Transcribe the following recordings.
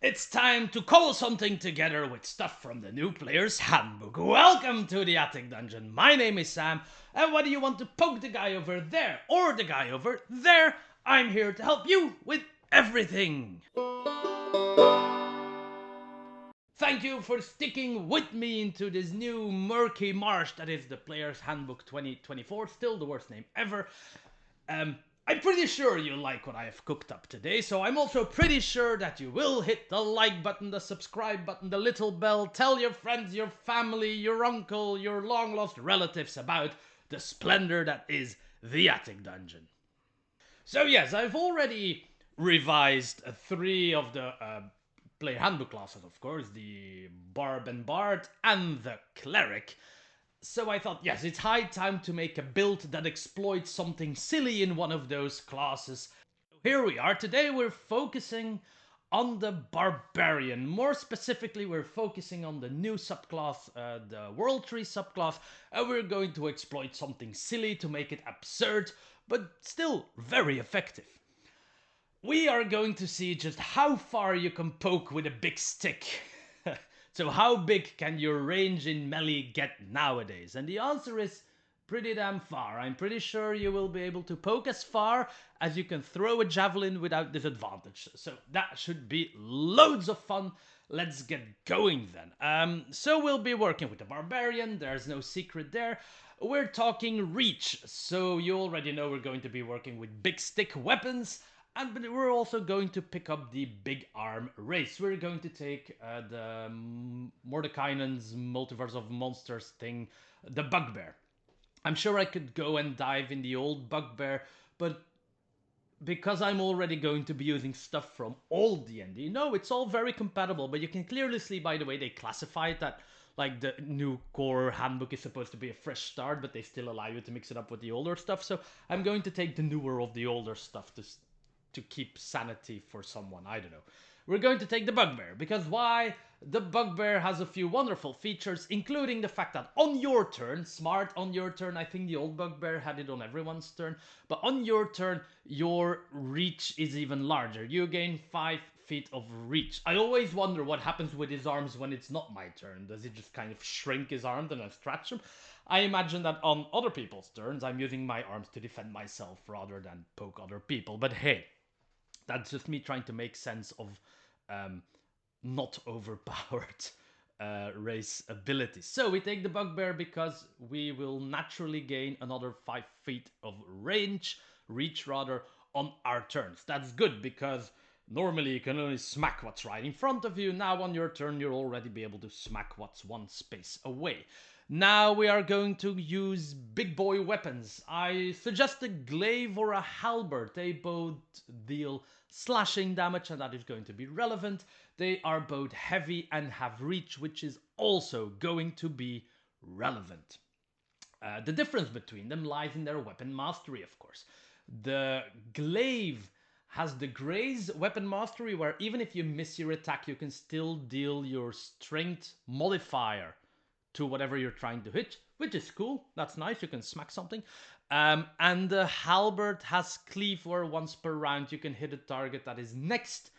It's time to cobble something together with stuff from the new player's handbook. Welcome to the Attic Dungeon. My name is Sam, and whether you want to poke the guy over there or the guy over there, I'm here to help you with everything. Thank you for sticking with me into this new murky marsh that is the Player's Handbook 2024, still the worst name ever. I'm pretty sure you like what I have cooked up today, so I'm also pretty sure that you will hit the like button, the subscribe button, the little bell, tell your friends, your family, your uncle, your long lost relatives about the splendor that is the Attic Dungeon. So yes, I've already revised three of the player handbook classes, of course, the Barb and Bard and the Cleric. So I thought, yes, it's high time to make a build that exploits something silly in one of those classes. Here we are. Today we're focusing on the Barbarian. More specifically, we're focusing on the new subclass, the World Tree subclass, and we're going to exploit something silly to make it absurd, but still very effective. We are going to see just how far you can poke with a big stick. So how big can your range in melee get nowadays? And the answer is pretty damn far. I'm pretty sure you will be able to poke as far as you can throw a javelin without disadvantage. So that should be loads of fun. Let's get going then. So we'll be working with the Barbarian. There's no secret there. We're talking reach. So you already know we're going to be working with big stick weapons. But we're also going to pick up the big arm race. We're going to take the Mordekainen's Multiverse of Monsters thing, the Bugbear. I'm sure I could go and dive in the old Bugbear, but because I'm already going to be using stuff from old D&D, no, it's all very compatible, but you can clearly see by the way they classify it that like the new core handbook is supposed to be a fresh start, but they still allow you to mix it up with the older stuff. So I'm going to take the newer of the older stuff to keep sanity for someone. I don't know. We're going to take the Bugbear, because why? The Bugbear has a few wonderful features, including the fact that on your turn, smart on your turn, I think the old Bugbear had it on everyone's turn, but on your turn, your reach is even larger. You gain 5 feet of reach. I always wonder what happens with his arms when it's not my turn. Does it just kind of shrink his arms and I stretch them? I imagine that on other people's turns, I'm using my arms to defend myself rather than poke other people, but hey, that's just me trying to make sense of not overpowered race abilities. So we take the Bugbear because we will naturally gain another 5 feet of reach rather, on our turns. That's good because normally you can only smack what's right in front of you. Now on your turn you'll already be able to smack what's one space away. Now we are going to use big boy weapons. I suggest a glaive or a halberd. They both deal slashing damage and that is going to be relevant. They are both heavy and have reach, which is also going to be relevant. The difference between them lies in their weapon mastery, of course. The glaive has the Gray's weapon mastery, where even if you miss your attack, you can still deal your strength modifier to whatever you're trying to hit, which is cool. That's nice. You can smack something. And the halberd has cleave, where once per round you can hit a target that is next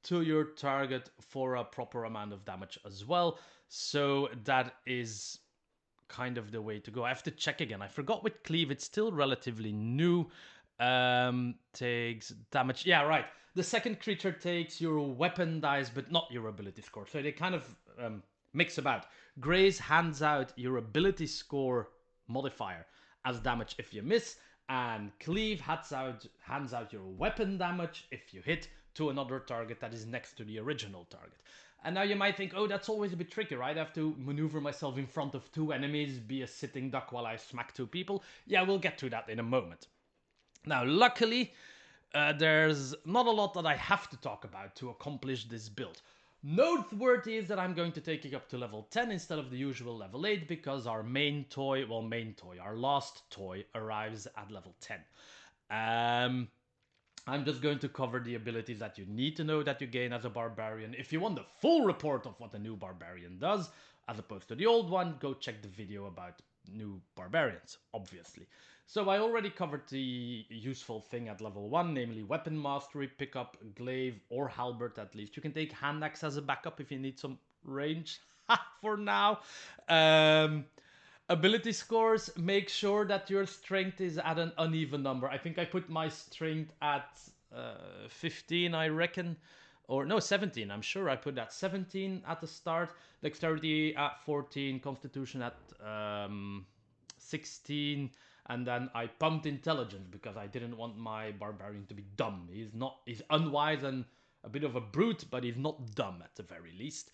to your target for a proper amount of damage as well. So that is kind of the way to go. I have to check again. I forgot with cleave. It's still relatively new. Takes damage. Yeah, right. The second creature takes your weapon dice, but not your ability score. So they kind of mix about. Graze hands out your ability score modifier as damage if you miss, and Cleave hands out your weapon damage if you hit to another target that is next to the original target. And now you might think, oh, that's always a bit tricky, right? I have to maneuver myself in front of two enemies, be a sitting duck while I smack two people. Yeah, we'll get to that in a moment. Now, luckily, there's not a lot that I have to talk about to accomplish this build. Noteworthy is that I'm going to take it up to level 10 instead of the usual level 8 because our our last toy arrives at level 10. I'm just going to cover the abilities that you need to know that you gain as a barbarian. If you want the full report of what the new barbarian does, as opposed to the old one, go check the video about new barbarians, obviously. So I already covered the useful thing at level 1, namely weapon mastery, pick up glaive or halberd at least. You can take hand axe as a backup if you need some range for now. Um, Ability scores, make sure that your strength is at an uneven number. I think I put my strength at 15, I reckon. Or no, 17. I'm sure I put that 17 at the start. Dexterity at 14. Constitution at 16. And then I pumped intelligence because I didn't want my barbarian to be dumb. He's unwise and a bit of a brute, but he's not dumb at the very least.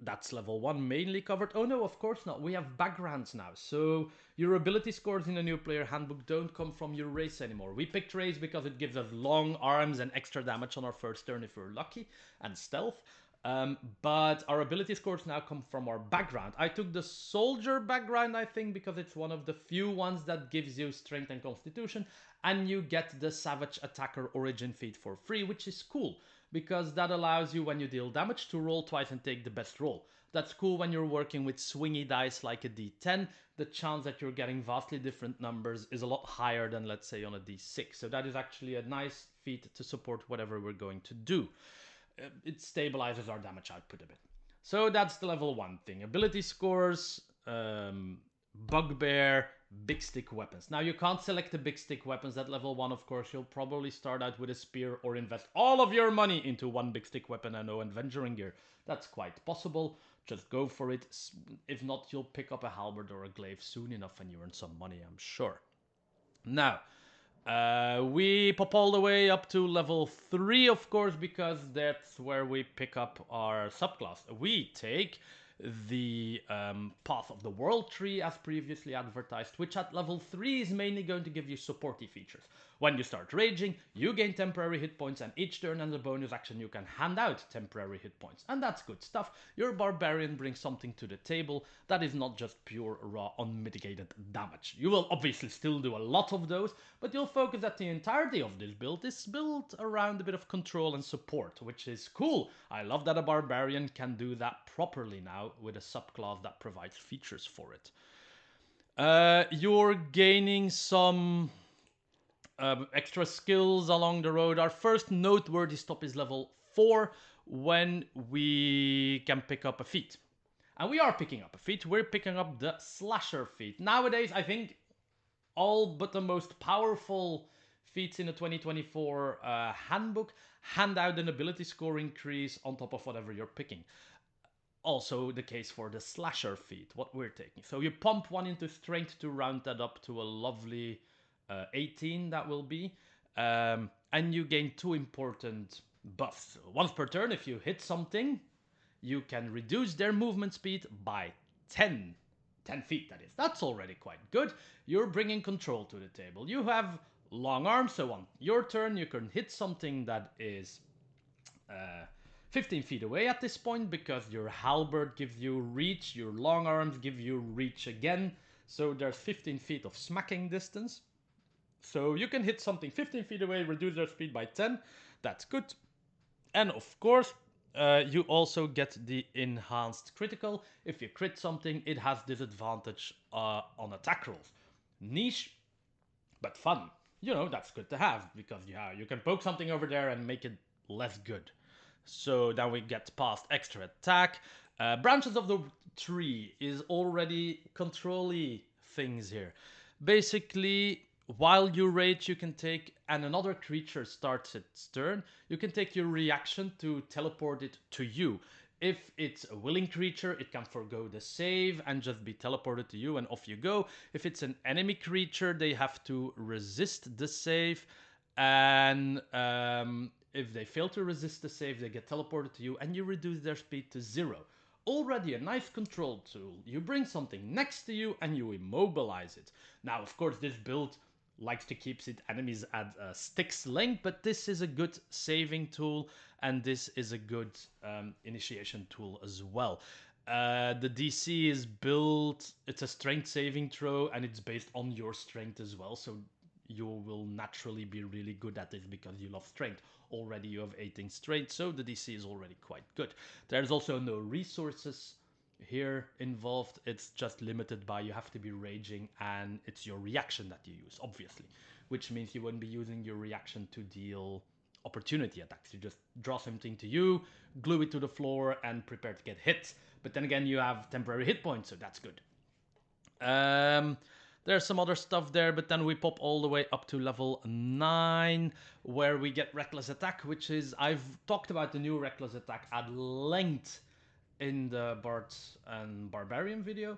That's level 1 mainly covered. Oh no, of course not. We have backgrounds now. So your ability scores in the new player handbook don't come from your race anymore. We picked race because it gives us long arms and extra damage on our first turn if we're lucky, and stealth. But our ability scores now come from our background. I took the soldier background, I think, because it's one of the few ones that gives you strength and constitution, and you get the savage attacker origin feat for free, which is cool because that allows you, when you deal damage, to roll twice and take the best roll. That's cool when you're working with swingy dice like a d10. The chance that you're getting vastly different numbers is a lot higher than, let's say, on a d6. So that is actually a nice feat to support whatever we're going to do. It stabilizes our damage output a bit. So that's the level 1 thing. Ability scores, bugbear, big stick weapons. Now you can't select the big stick weapons at level 1, of course. You'll probably start out with a spear or invest all of your money into one big stick weapon and no adventuring gear. That's quite possible. Just go for it. If not, you'll pick up a halberd or a glaive soon enough and you earn some money, I'm sure. Now, we pop all the way up to level 3, of course, because that's where we pick up our subclass. We take the Path of the World tree as previously advertised, which at level 3 is mainly going to give you supporty features. When you start raging, you gain temporary hit points, and each turn as a bonus action you can hand out temporary hit points. And that's good stuff. Your barbarian brings something to the table that is not just pure raw unmitigated damage. You will obviously still do a lot of those, but you'll focus that the entirety of this build is built around a bit of control and support, which is cool. I love that a barbarian can do that properly now with a subclass that provides features for it. You're gaining some extra skills along the road. Our first noteworthy stop is level 4 when we can pick up a feat. And we are picking up a feat. We're picking up the Slasher feat. Nowadays, I think all but the most powerful feats in the 2024 handbook hand out an ability score increase on top of whatever you're picking. Also the case for the Slasher feat, what we're taking. So you pump 1 into strength to round that up to a lovely 18, that will be. And you gain 2 important buffs. Once per turn, if you hit something, you can reduce their movement speed by 10 feet, that is. That's already quite good. You're bringing control to the table. You have long arms, so on your turn you can hit something that is 15 feet away at this point, because your halberd gives you reach, your long arms give you reach again. So there's 15 feet of smacking distance. So you can hit something 15 feet away, reduce their speed by 10. That's good. And of course, you also get the enhanced critical. If you crit something, it has disadvantage on attack rolls. Niche, but fun. You know, that's good to have, because you can poke something over there and make it less good. So then we get past extra attack. Branches of the tree is already control-y things here. Basically, while you rage, you can take, and another creature starts its turn, you can take your reaction to teleport it to you. If it's a willing creature, it can forgo the save and just be teleported to you, and off you go. If it's an enemy creature, they have to resist the save, and if they fail to resist the save, they get teleported to you, and you reduce their speed to 0. Already a nice control tool. You bring something next to you and you immobilize it. Now, of course, this build likes to keep its enemies at a stick's length, but this is a good saving tool, and this is a good initiation tool as well. The DC is built, it's a strength saving throw, and it's based on your strength as well, so you will naturally be really good at this because you love strength. Already you have 18 strength, so the DC is already quite good. There's also no resources Here involved, it's just limited by you have to be raging, and it's your reaction that you use, obviously, which means you wouldn't be using your reaction to deal opportunity attacks. You just draw something to you, glue it to the floor, and prepare to get hit. But then again, you have temporary hit points, so that's good. There's some other stuff there, but then we pop all the way up to level 9, where we get Reckless Attack, which is, I've talked about the new Reckless Attack at length in the Bard and Barbarian video.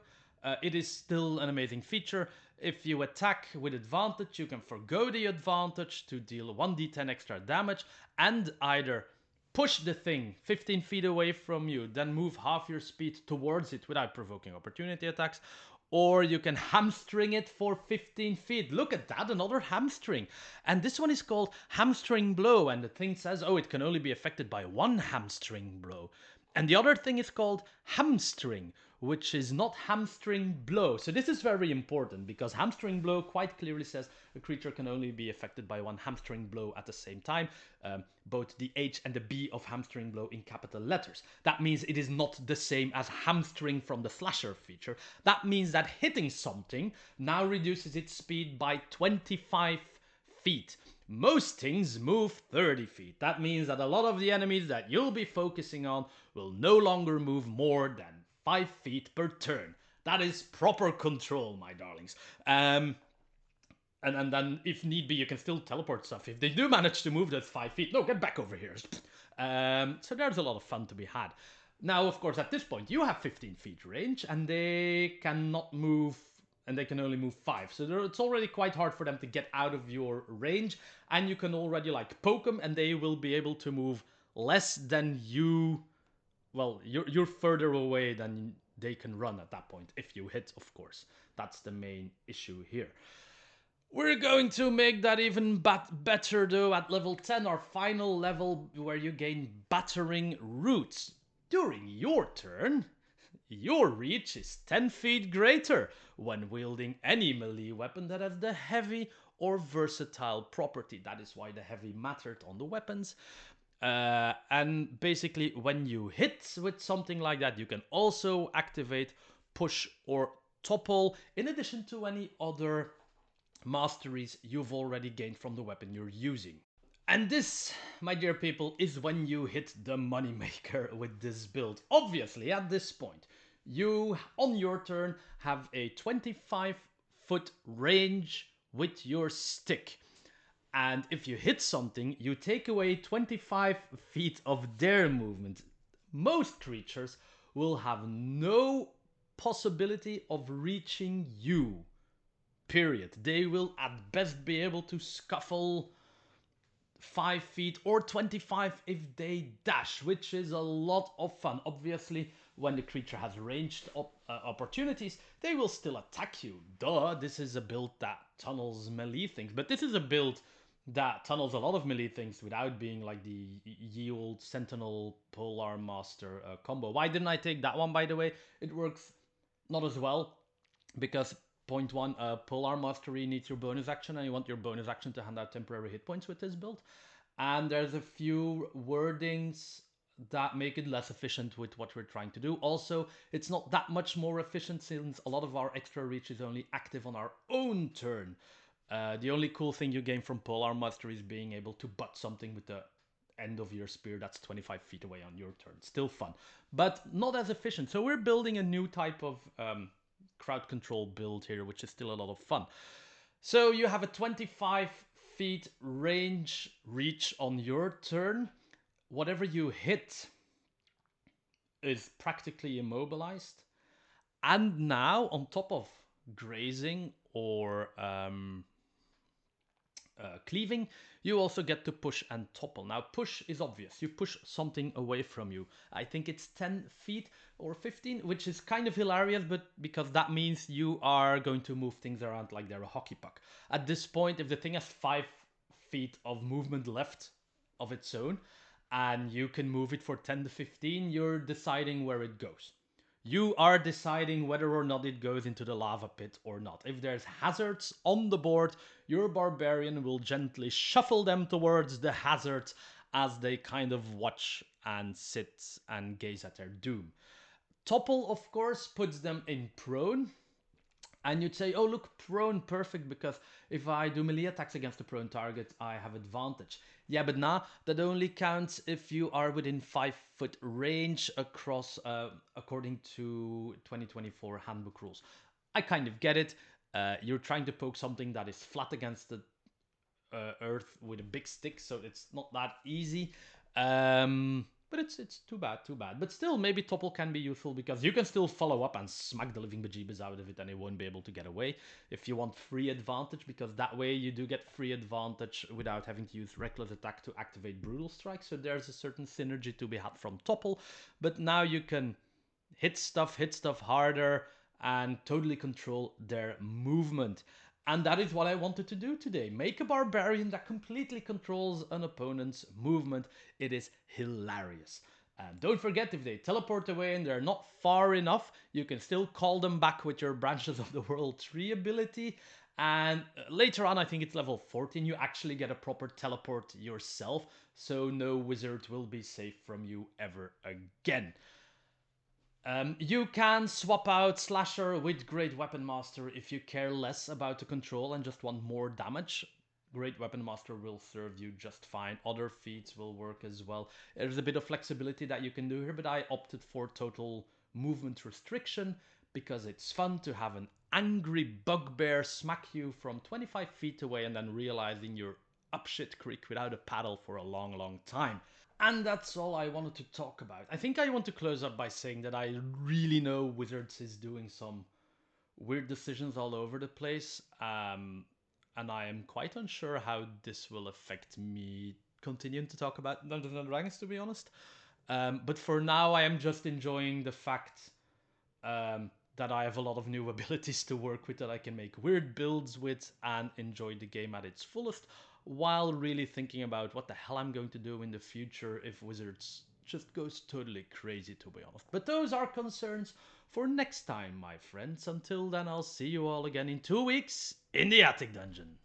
It is still an amazing feature. If you attack with advantage, you can forgo the advantage to deal 1d10 extra damage and either push the thing 15 feet away from you, then move half your speed towards it without provoking opportunity attacks, or you can hamstring it for 15 feet. Look at that, another hamstring. And this one is called Hamstring Blow, and the thing says, oh, it can only be affected by one hamstring blow. And the other thing is called Hamstring, which is not Hamstring Blow. So this is very important, because Hamstring Blow quite clearly says a creature can only be affected by one hamstring blow at the same time. Both the H and the B of Hamstring Blow in capital letters. That means it is not the same as hamstring from the slasher feature. That means that hitting something now reduces its speed by 25 feet. Most things move 30 feet. That means that a lot of the enemies that you'll be focusing on will no longer move more than 5 feet per turn. That is proper control, my darlings. And then, if need be, you can still teleport stuff. If they do manage to move that 5 feet, no, get back over here. So there's a lot of fun to be had. Now, of course, at this point, you have 15 feet range, and they cannot move, and they can only move 5. So it's already quite hard for them to get out of your range, and you can already, like, poke them, and they will be able to move less than you. Well, you're further away than they can run at that point, if you hit, of course. That's the main issue here. We're going to make that even better, though, at level 10, our final level, where you gain Battering Roots. During your turn, your reach is 10 feet greater when wielding any melee weapon that has the heavy or versatile property. That is why the heavy mattered on the weapons. And basically, when you hit with something like that, you can also activate Push or Topple, in addition to any other masteries you've already gained from the weapon you're using. And this, my dear people, is when you hit the moneymaker with this build. Obviously, at this point, you, on your turn, have a 25-foot range with your stick. And if you hit something, you take away 25 feet of their movement. Most creatures will have no possibility of reaching you. Period. They will at best be able to scuffle 5 feet or 25 if they dash, which is a lot of fun. Obviously, when the creature has ranged opportunities, they will still attack you. Duh, this is a build that tunnels melee things, but this is a build that tunnels a lot of melee things without being like the ye old Sentinel Polar Master combo. Why didn't I take that one, by the way? It works not as well, because point 1, Polar Mastery needs your bonus action, and you want your bonus action to hand out temporary hit points with this build. And there's a few wordings that make it less efficient with what we're trying to do. Also, it's not that much more efficient since a lot of our extra reach is only active on our own turn. The only cool thing you gain from Polar Mastery is being able to butt something with the end of your spear that's 25 feet away on your turn. Still fun, but not as efficient. So we're building a new type of crowd control build here, which is still a lot of fun. So you have a 25 feet range reach on your turn. Whatever you hit is practically immobilized. And now, on top of grazing or cleaving, you also get to push and topple. Now, push is obvious. You push something away from you. I think it's 10 feet or 15, which is kind of hilarious, but because that means you are going to move things around like they're a hockey puck. At this point, if the thing has 5 feet of movement left of its own, and you can move it for 10 to 15, you're deciding where it goes. You are deciding whether or not it goes into the lava pit or not. If there's hazards on the board, your barbarian will gently shuffle them towards the hazards as they kind of watch and sit and gaze at their doom. Topple, of course, puts them in prone. And you'd say, oh, look, prone, perfect, because if I do melee attacks against a prone target, I have advantage. Yeah, but nah, that only counts if you are within 5 foot range across, according to 2024 handbook rules. I kind of get it. You're trying to poke something that is flat against the earth with a big stick, so it's not that easy. But it's too bad, too bad. But still, maybe Topple can be useful because you can still follow up and smack the living bejeebus out of it, and it won't be able to get away. If you want free advantage, because that way you do get free advantage without having to use reckless attack to activate brutal strike. So there's a certain synergy to be had from Topple. But now you can hit stuff harder, and totally control their movement. And that is what I wanted to do today. Make a barbarian that completely controls an opponent's movement. It is hilarious. And don't forget, if they teleport away and they're not far enough, you can still call them back with your Branches of the World tree ability. And later on, I think it's level 14, you actually get a proper teleport yourself, so no wizard will be safe from you ever again. You can swap out Slasher with Great Weapon Master if you care less about the control and just want more damage. Great Weapon Master will serve you just fine. Other feats will work as well. There's a bit of flexibility that you can do here, but I opted for total movement restriction because it's fun to have an angry bugbear smack you from 25 feet away and then realizing you're up shit creek without a paddle for a long, long time. And that's all I wanted to talk about. I think I want to close up by saying that I really know Wizards is doing some weird decisions all over the place. And I am quite unsure how this will affect me continuing to talk about Dungeons and Dragons, to be honest. But for now, I am just enjoying the fact that I have a lot of new abilities to work with that I can make weird builds with and enjoy the game at its fullest, while really thinking about what the hell I'm going to do in the future if Wizards just goes totally crazy, to be honest. But those are concerns for next time, my friends. Until then, I'll see you all again in 2 weeks in the Attic Dungeon.